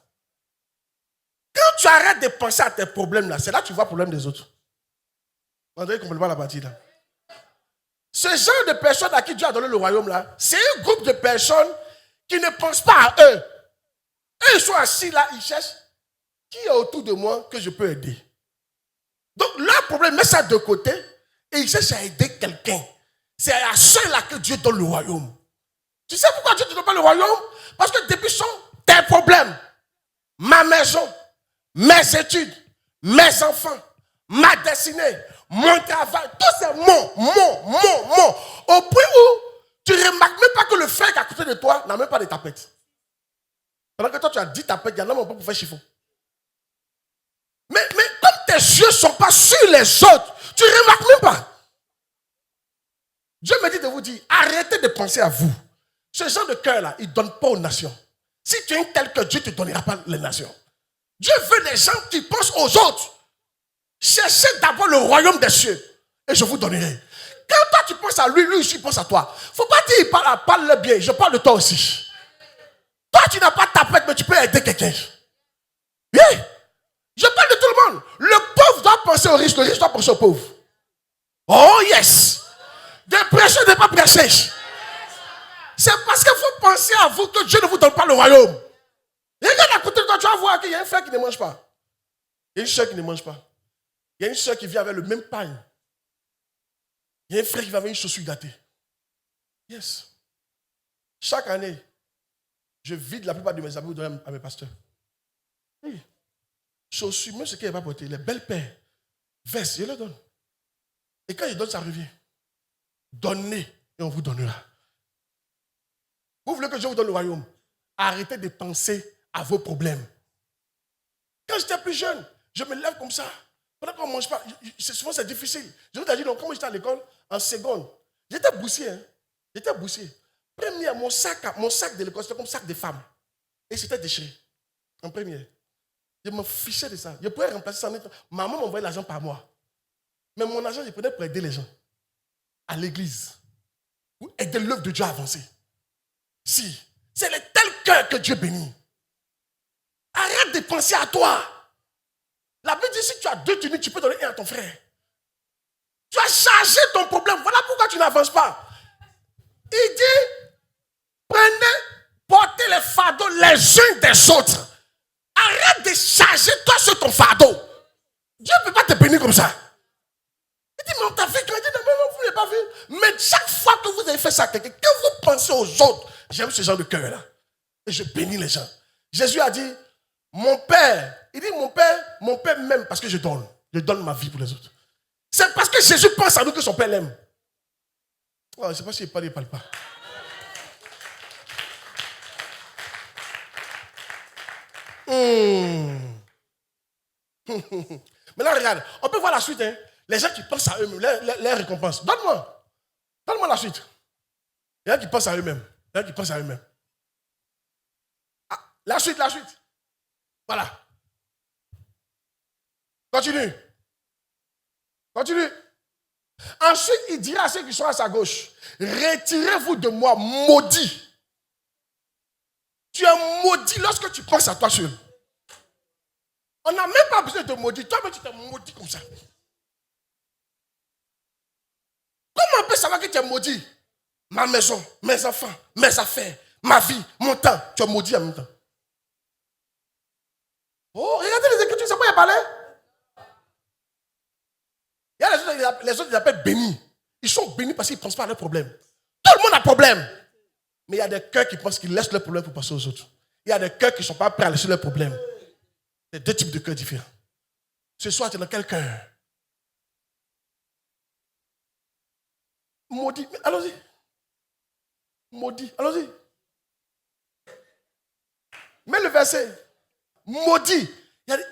Quand tu arrêtes de penser à tes problèmes là, c'est là que tu vois le problème des autres. Vous entendez complètement la partie là. Ce genre de personnes à qui Dieu a donné le royaume là, c'est un groupe de personnes qui ne pensent pas à eux. Eux, ils sont assis là, ils cherchent qui est autour de moi que je peux aider. Donc leur problème, met ça de côté et ils cherchent à aider quelqu'un. C'est à ceux-là que Dieu donne le royaume. Tu sais pourquoi Dieu ne te donne pas le royaume? Parce que depuis tes problèmes, ma maison, mes études, mes enfants, ma destinée, mon travail, tout c'est mon. Au point où tu ne remarques même pas que le frère qui est à côté de toi n'a même pas de tapette. Pendant que toi tu as 10 tapettes, il y en a même pas pour faire chiffon. Mais comme tes yeux ne sont pas sur les autres, tu ne remarques même pas. Dieu me dit de vous dire, arrêtez de penser à vous. Ce genre de cœur-là, il ne donne pas aux nations. Si tu es un tel que Dieu ne te donnera pas les nations. Dieu veut des gens qui pensent aux autres. Cherchez d'abord le royaume des cieux et je vous donnerai. Quand toi tu penses à lui, lui aussi pense à toi. Il ne faut pas dire il parle le bien, je parle de toi aussi. Toi tu n'as pas ta tapette mais tu peux aider quelqu'un. Oui. Je parle de tout le monde. Le pauvre doit penser au riche, le riche doit penser au pauvre. Oh yes. De prêcher, de ne pas prêcher. C'est parce qu'il faut penser à vous que Dieu ne vous donne pas le royaume. Regarde à côté de toi, tu vas voir qu'il y a un frère qui ne mange pas. Il y a une soeur qui ne mange pas. Il y a une soeur qui vit avec le même pain. Il y a un frère qui va avec une chaussure gâtée. Yes. Chaque année, je vide la plupart de mes habits pour donner à mes pasteurs. Oui. Chaussures, même ce qu'il n'a pas porté, les belles paires, vestes, je les donne. Et quand il donne, ça revient. Donnez et on vous donnera. Vous voulez que je vous donne le royaume? Arrêtez de penser à vos problèmes. Quand j'étais plus jeune, je me lève comme ça. Pendant qu'on ne mange pas, souvent c'est difficile. Je vous ai dit, donc, quand j'étais à l'école, en seconde, j'étais boussier. Hein? J'étais boussier. Première, mon sac de l'école, c'était comme sac de femme. Et c'était déchiré. En première. Je me fichais de ça. Je pouvais remplacer ça. Maman m'envoyait l'argent par mois. Mais mon argent, je prenais pour aider les gens. À l'église. Pour aider l'œuvre de Dieu à avancer. Si. C'est le tel cœur que Dieu bénit. Arrête de penser à toi. La Bible dit, si tu as 2 tuniques, tu peux donner 1 à ton frère. Tu as chargé ton problème. Voilà pourquoi tu n'avances pas. Il dit, portez les fardeaux les uns des autres. Arrête de charger toi sur ton fardeau. Dieu ne peut pas te bénir comme ça. Il dit, mais on t'a vu, tu as dit, non, vous n'avez pas vu. Mais chaque fois que vous avez fait ça à quelqu'un, que vous pensez aux autres, j'aime ce genre de cœur-là. Et je bénis les gens. Jésus a dit, mon Père, il dit, mon Père m'aime parce que je donne ma vie pour les autres. C'est parce que Jésus pense à nous que son Père l'aime. Oh, je ne sais pas s'il parle, il ne parle pas. Maintenant, regarde, on peut voir la suite. Hein. Les gens qui pensent à eux-mêmes, les récompenses. Donne-moi la suite. Les gens qui pensent à eux-mêmes. Ah, la suite. Voilà. Continue. Ensuite, il dira à ceux qui sont à sa gauche, retirez-vous de moi, maudit. Tu es maudit lorsque tu penses à toi seul. On n'a même pas besoin de te maudire. Toi-même, tu t'es maudit comme ça. Comment on peut savoir que tu es maudit? Ma maison, mes enfants, mes affaires, ma vie, mon temps. Tu es maudit en même temps. Oh, regardez les Écritures, c'est quoi il a parlé? Il y a les autres, ils appellent bénis. Ils sont bénis parce qu'ils ne pensent pas à leurs problèmes. Tout le monde a problème. Mais il y a des cœurs qui pensent qu'ils laissent leurs problèmes pour passer aux autres. Il y a des cœurs qui ne sont pas prêts à laisser leurs problèmes. C'est 2 types de cœurs différents. Ce soir, tu es dans quel cœur? Maudit. Allons-y. Maudit. Allons-y. Mets le verset. Maudit.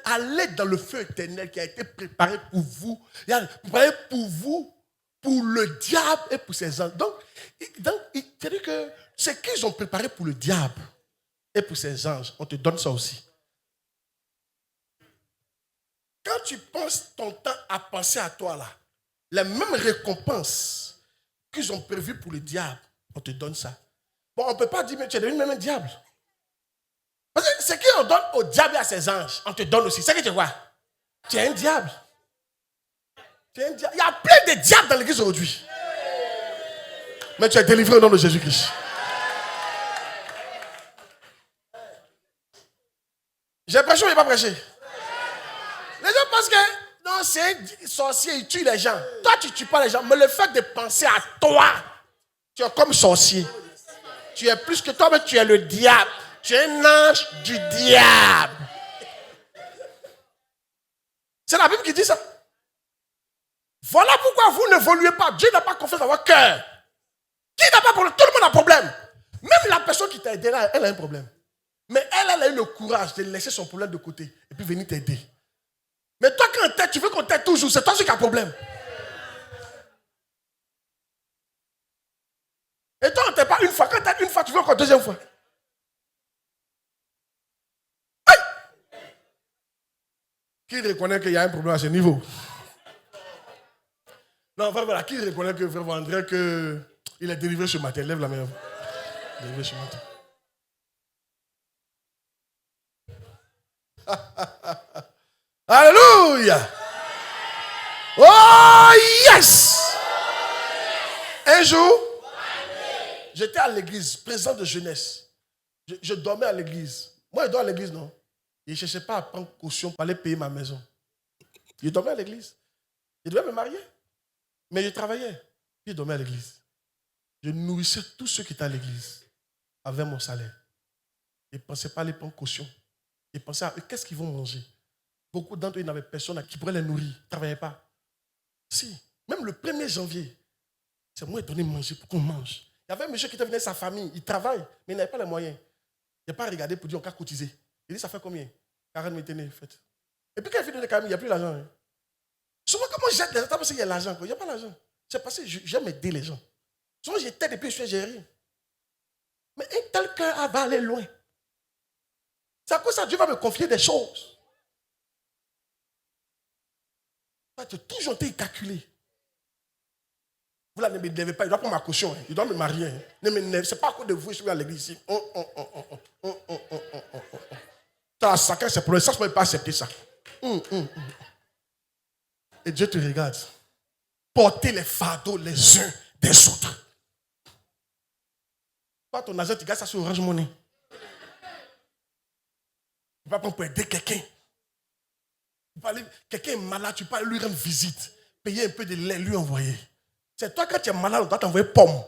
Allez dans le feu éternel qui a été préparé pour vous. Préparé pour vous, pour le diable et pour ses anges. Donc c'est-à-dire que ce qu'ils ont préparé pour le diable et pour ses anges, on te donne ça aussi. Quand tu passes ton temps à penser à toi là, les mêmes récompenses qu'ils ont prévues pour le diable, on te donne ça. Bon, on ne peut pas dire, mais tu es devenu même un diable. Parce que ce qu'on donne au diable et à ses anges, on te donne aussi. C'est ce que tu vois. Tu es un diable. Il y a plein de diables dans l'église aujourd'hui. Mais tu es délivré au nom de Jésus-Christ. J'ai prêché ou je n'ai pas prêché? Les gens pensent que Non, c'est un sorcier, il tue les gens. Toi, tu ne tues pas les gens, mais le fait de penser à toi, tu es comme sorcier. Tu es plus que toi, mais tu es le diable. Tu es un ange du diable. C'est la Bible qui dit ça. Voilà pourquoi vous n'évoluez pas. Dieu n'a pas confiance dans votre cœur. Qui n'a pas de problème? Tout le monde a un problème. Même la personne qui t'a aidé là, elle a un problème. Mais elle a eu le courage de laisser son problème de côté et puis venir t'aider. Mais toi, quand t'aides, tu veux qu'on t'aide toujours. C'est toi qui as un problème. Et toi, on ne t'aide pas une fois. Quand t'aides une fois, tu veux encore deuxième fois. Aïe! Qui reconnaît qu'il y a un problème à ce niveau? Non, voilà. Qui reconnaît que frère André, qu'il est délivré ce matin? Lève la main. Délivré ce matin. Alléluia! Oh yes! Un jour, j'étais à l'église, président de jeunesse. Je dormais à l'église. Moi, je dors à l'église, non? Je ne cherchais pas à prendre caution pour aller payer ma maison. Je dormais à l'église. Je devais me marier. Mais je travaillais. Puis je dormais à l'église. Je nourrissais tous ceux qui étaient à l'église avec mon salaire. Je ne pensais pas aller prendre caution. Je pensais à eux, qu'est-ce qu'ils vont manger? Beaucoup d'entre eux n'avaient personne qui pourrait les nourrir. Ils ne travaillaient pas. Si, même le 1er janvier, c'est moi qui ai donné manger pour qu'on mange. Il y avait un monsieur qui était venu avec sa famille, il travaille, mais il n'avait pas les moyens. Il n'a pas regardé pour dire on va cotiser. Il dit ça fait combien? 40 000 tenez, faites. Et puis quand il fait de 40 000, il n'y a plus l'argent. Hein. Souvent, comment j'aide les gens, parce qu'il y a l'argent. Il n'y a pas l'argent. C'est parce que j'aime aider les gens. Souvent, j'étais et puis je fais gérer. Mais un tel cœur va aller loin. C'est à cause ça que Dieu va me confier des choses. Tu as toujours été calculé. Vous là, ne me levez pas, il doit prendre ma caution. Il doit me marier. Ne me c'est pas à cause de vous, je suis à l'église ici. Tu as chacun ses problèmes. Ça, je ne peux pas accepter ça. Et Dieu te regarde. Portez les fardeaux les uns des autres. Pas ton argent, tu gardes ça sur Orange Money. Tu vas prendre pour aider quelqu'un. Quelqu'un est malade, tu peux aller lui rendre visite. Payer un peu de lait, lui envoyer. C'est toi, quand tu es malade, on doit t'envoyer pomme.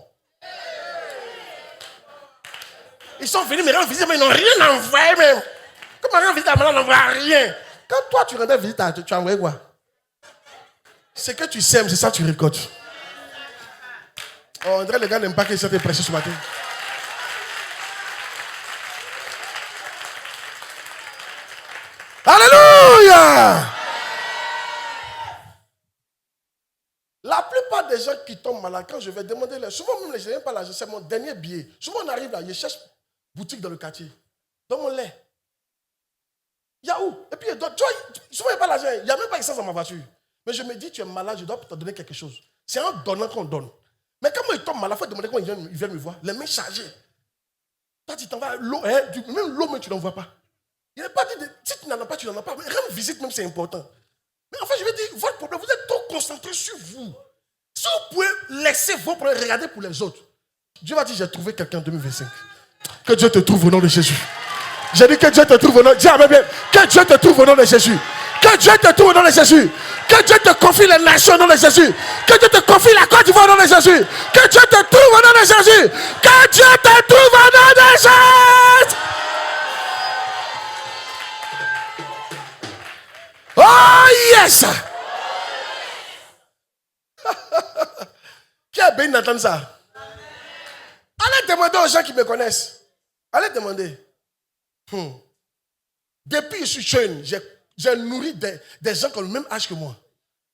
Ils sont venus me rendre visite, mais ils n'ont rien envoyé même. Comment rendre visite à malade, on n'envoie rien. Quand toi, tu rendais visite, tu as envoyé quoi? Ce que tu sèmes, c'est ça que tu récoltes. Oh, on dirait que les gars n'aiment pas que ça t'ait prêché ce matin. Alléluia! La plupart des gens qui tombent malades, quand je vais demander, souvent même je n'ai pas l'argent, c'est mon dernier billet. Souvent on arrive là, je cherche boutique dans le quartier. Dans mon lait. Il y a où? Et puis souvent il n'y a pas l'argent, il n'y a même pas essence dans ma voiture. Mais je me dis, tu es malade, je dois te donner quelque chose. C'est en donnant qu'on donne. Mais quand moi il tombe malade, il faut demander quand il vient me voir, les mains chargées. Toi tu t'en vas, l'eau, même l'eau, mais tu n'en vois pas. Il n'est pas dit, si tu n'en as pas, tu n'en as pas. Mais rendre visite même, c'est important. Mais en fait, je vais dire, votre problème, vous êtes trop concentré sur vous. Si vous pouvez laisser vos problèmes, regarder pour les autres. Dieu va dire, j'ai trouvé quelqu'un en 2025. Que Dieu te trouve au nom de Jésus. J'ai dit que Dieu te trouve au nom de Jésus. Dis bien, que Dieu te trouve au nom de Jésus. Que Dieu te trouve au nom de Jésus. Que Dieu te confie les nations au nom de Jésus. Que Dieu te confie la Côte d'Ivoire au nom de Jésus. Que Dieu te trouve au nom de Jésus. Que Dieu te trouve au nom de Jésus. Oh yes! Qui a béni d'entendre ça? Allez demander aux gens qui me connaissent. Allez demander. Depuis que je suis jeune, j'ai nourri des gens qui ont le même âge que moi.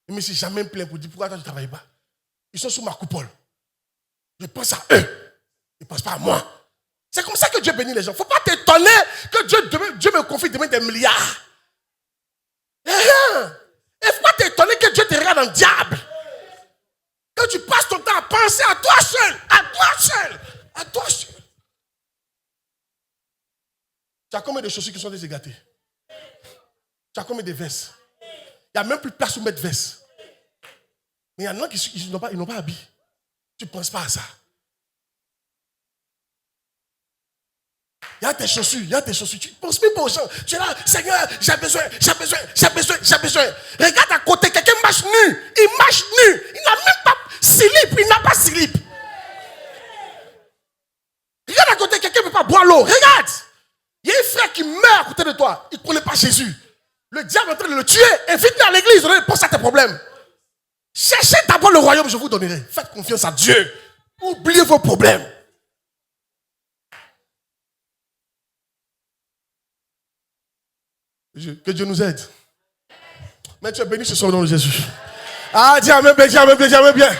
Je ne me suis jamais plaint pour dire pourquoi toi tu ne travailles pas. Ils sont sous ma coupole. Je pense à eux. Ils ne pensent pas à moi. C'est comme ça que Dieu bénit les gens. Il ne faut pas t'étonner que Dieu me confie demain des milliards. Il ne faut pas t'étonner que Dieu te regarde en diable. Quand tu passes ton temps à penser à toi seul, à toi seul, à toi seul. Tu as combien de chaussures qui sont déségâtées? Tu as combien de vestes? Il n'y a même plus de place où mettre vestes. Mais il y en a qui n'ont pas habillé. Tu ne penses pas à ça. Il y a tes chaussures, il y a tes chaussures. Tu ne penses même pas aux gens. Tu es là, Seigneur, j'ai besoin. Regarde à côté, quelqu'un marche nu. Il marche nu. Il n'a même pas slip, il n'a pas slip. Regarde à côté, quelqu'un ne peut pas boire l'eau. Regarde. Il y a un frère qui meurt à côté de toi. Il ne connaît pas Jésus. Le diable est en train de le tuer. Invite-le à l'église, donne réponse à tes problèmes. Cherchez d'abord le royaume, je vous donnerai. Faites confiance à Dieu. Oubliez vos problèmes. Que Dieu nous aide. Mais tu es béni ce soir au nom de Jésus. Ah, dis amen bien, dis amen bien, dis amen bien.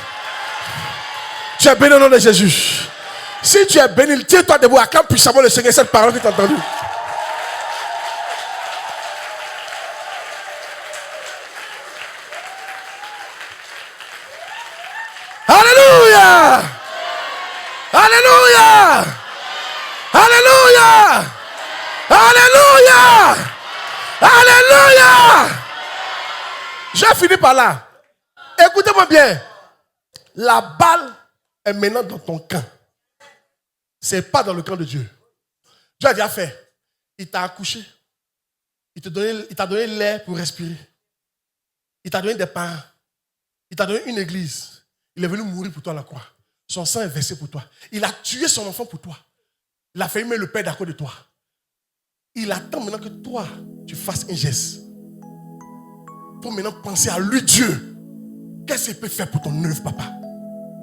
Tu es béni au nom de Jésus. Si tu es béni, tiens-toi debout, acclame puissamment le Seigneur cette parole que tu as entendue. Alléluia! Alléluia! Alléluia! Alléluia! Alléluia! Je finis par là. Écoutez-moi bien. La balle est maintenant dans ton camp. Ce n'est pas dans le camp de Dieu. Dieu a déjà fait. Il t'a accouché. Il t'a donné l'air pour respirer. Il t'a donné des parents. Il t'a donné une église. Il est venu mourir pour toi à la croix. Son sang est versé pour toi. Il a tué son enfant pour toi. Il a fait aimer le Père d'accord de toi. Il attend maintenant que toi, tu fasses un geste. Il faut maintenant penser à lui, Dieu. Qu'est-ce qu'il peut faire pour ton œuvre, papa?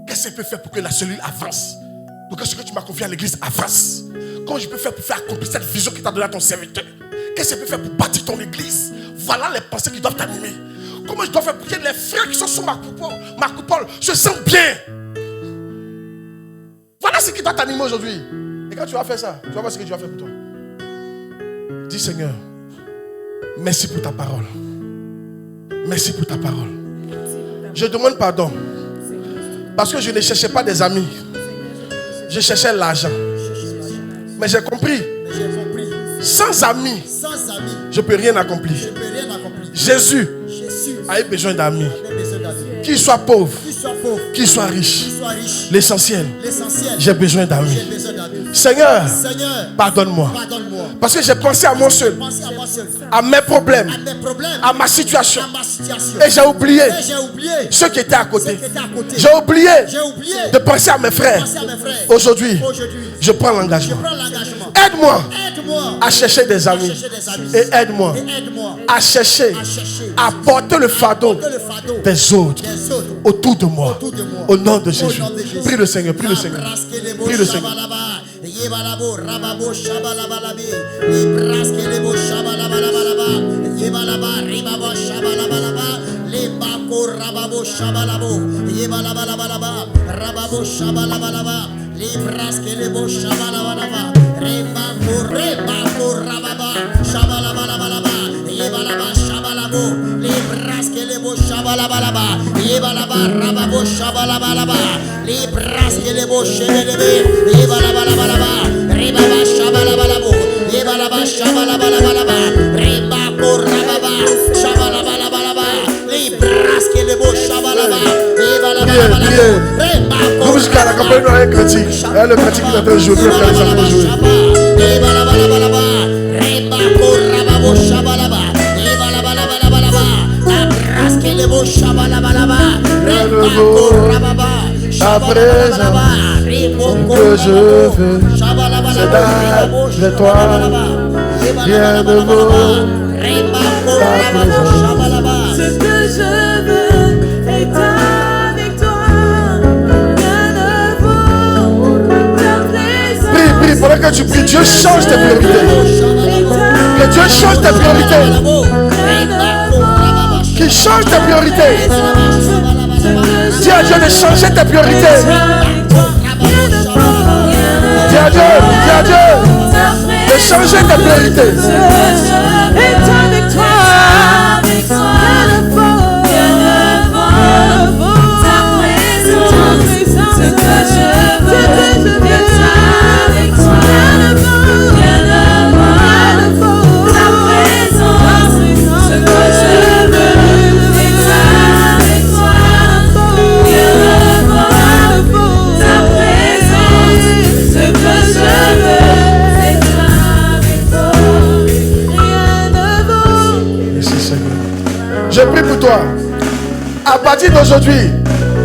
Qu'est-ce qu'il peut faire pour que la cellule avance? Donc, ce que tu m'as confié à l'église avance. Comment je peux faire pour faire accomplir cette vision qu'il t'a donnée à ton serviteur? Qu'est-ce qu'il peut faire pour bâtir ton église? Voilà les pensées qui doivent t'animer. Comment je dois faire pour que les frères qui sont sous ma coupole se sentent bien? Voilà ce qui doit t'animer aujourd'hui. Et quand tu vas faire ça, tu vas voir ce que Dieu va faire pour toi. Dis Seigneur, merci pour ta parole. Merci pour ta parole. Je demande pardon. Parce que je ne cherchais pas des amis. Je cherchais l'argent. Mais j'ai compris. Sans amis, je ne peux rien accomplir. Jésus a eu besoin d'amis. Qu'il soit pauvre, qu'il soit riche. L'essentiel, j'ai besoin d'amis. Seigneur, pardonne-moi. Parce que j'ai pensé à moi seul, à mes problèmes, à ma situation. Et j'ai oublié ceux qui étaient à côté. J'ai oublié de penser à mes frères. Aujourd'hui, je prends l'engagement. Aide-moi à chercher des amis. Et aide-moi à chercher, à porter le fardeau des autres autour de moi. Au nom de Jésus. Prie le Seigneur, prie le Seigneur. Prie le Seigneur. Comme jusqu'à la campagne, un critique. Le critique qui est en train de jouer, les enfants jouer. À présent, que je veux, c'est d'après toi, rien de beau. Ce que je veux est avec toi, rien de beau, ta présence. Prie, pendant que tu pries, Dieu change tes priorités. Que Dieu change tes priorités. Qu'il change tes priorités. Dis à Dieu de changer tes priorités. Dis à Dieu de changer tes priorités. Je prie pour toi. À partir d'aujourd'hui,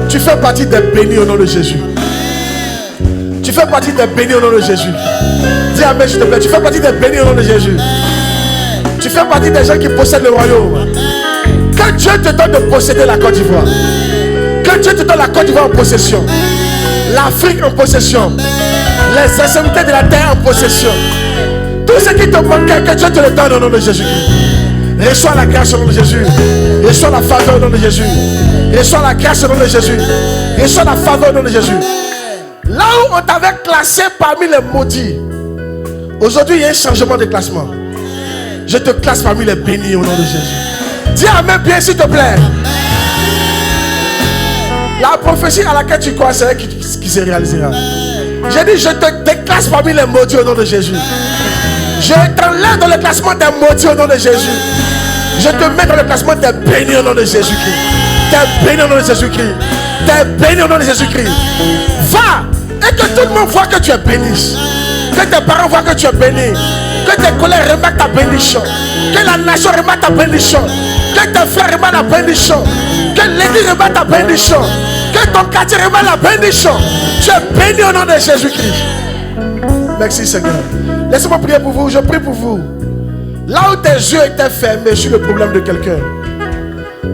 tu fais partie des bénis au nom de Jésus. Tu fais partie des bénis au nom de Jésus. Dis amen, s'il te plaît. Tu fais partie des bénis au nom de Jésus. Tu fais partie des gens qui possèdent le royaume. Que Dieu te donne de posséder la Côte d'Ivoire. Que Dieu te donne la Côte d'Ivoire en possession. L'Afrique en possession. Les extrémités de la terre en possession. Tout ce qui te manquait, que Dieu te le donne au nom de Jésus-Christ. Reçois la grâce au nom de Jésus. Reçois la faveur au nom de Jésus. Reçois la grâce au nom de Jésus. Reçois la faveur au nom de Jésus. Là où on t'avait classé parmi les maudits, aujourd'hui il y a un changement de classement. Je te classe parmi les bénis au nom de Jésus. Dis amen bien s'il te plaît. La prophétie à laquelle tu crois, c'est elle qui se réalisera. J'ai dit, je te déclasse parmi les maudits au nom de Jésus. Je t'enlève dans le classement des maudits au nom de Jésus. Je te mets dans le classement des bénis au nom de Jésus-Christ. T'es béni au nom de Jésus-Christ. T'es béni au nom de Jésus-Christ. Va et que tout le monde voit que tu es béni. Que tes parents voient que tu es béni. Que tes collègues remarquent ta bénédiction. Que la nation remarque ta bénédiction. Que tes frères remarquent la bénédiction. Que l'église remarque ta bénédiction. Que ton quartier remarque la bénédiction. Tu es béni au nom de Jésus-Christ. Merci Seigneur. Laissez-moi prier pour vous. Je prie pour vous. Là où tes yeux étaient fermés sur le problème de quelqu'un,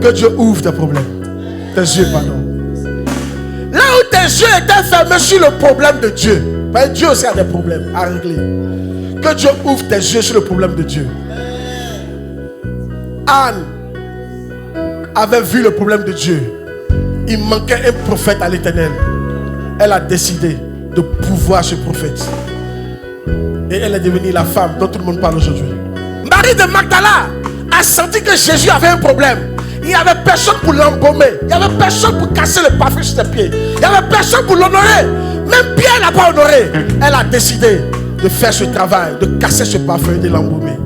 que Dieu ouvre tes problèmes. Tes yeux, pardon. Là où tes yeux étaient fermés sur le problème de Dieu, parce que Dieu aussi a des problèmes à régler. Que Dieu ouvre tes yeux sur le problème de Dieu. Anne avait vu le problème de Dieu. Il manquait un prophète à l'Éternel. Elle a décidé de pouvoir ce prophète. Et elle est devenue la femme dont tout le monde parle aujourd'hui. Marie de Magdala a senti que Jésus avait un problème. Il n'y avait personne pour l'embaumer. Il n'y avait personne pour casser le parfum sur ses pieds. Il n'y avait personne pour l'honorer. Même Pierre n'a pas honoré. Elle a décidé de faire ce travail, de casser ce parfum et de l'embaumer.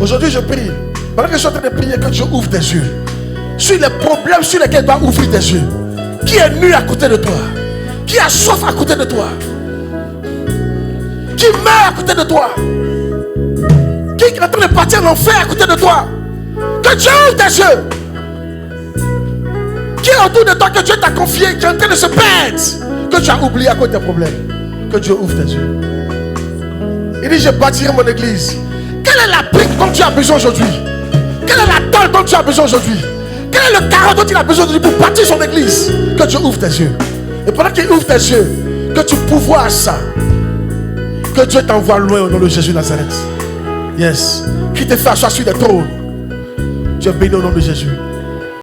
Aujourd'hui, je prie. Pendant que je suis en train de prier, que Dieu ouvre tes yeux sur les problèmes sur lesquels tu dois ouvrir tes yeux. Qui est nu à côté de toi? Qui a soif à côté de toi? Qui meurt à côté de toi? Qui est en train de partir en enfer à côté de toi? Que Dieu ouvre tes yeux. Qui est autour de toi que Dieu t'a confié, qui est en train de se perdre, que tu as oublié à cause de tes problèmes? Que Dieu ouvre tes yeux. Il dit, je bâtirai mon église. Quelle est la brique dont tu as besoin aujourd'hui? Quelle est la tôle dont tu as besoin aujourd'hui? Quel est le carreau dont il a besoin aujourd'hui pour bâtir son église? Que Dieu ouvre tes yeux. Et pendant qu'il ouvre tes yeux, que tu pouvoies ça. Que Dieu t'envoie loin au nom de Jésus Nazareth. Yes. Qui te fait asseoir sur des trônes. Tu es béni au nom de Jésus.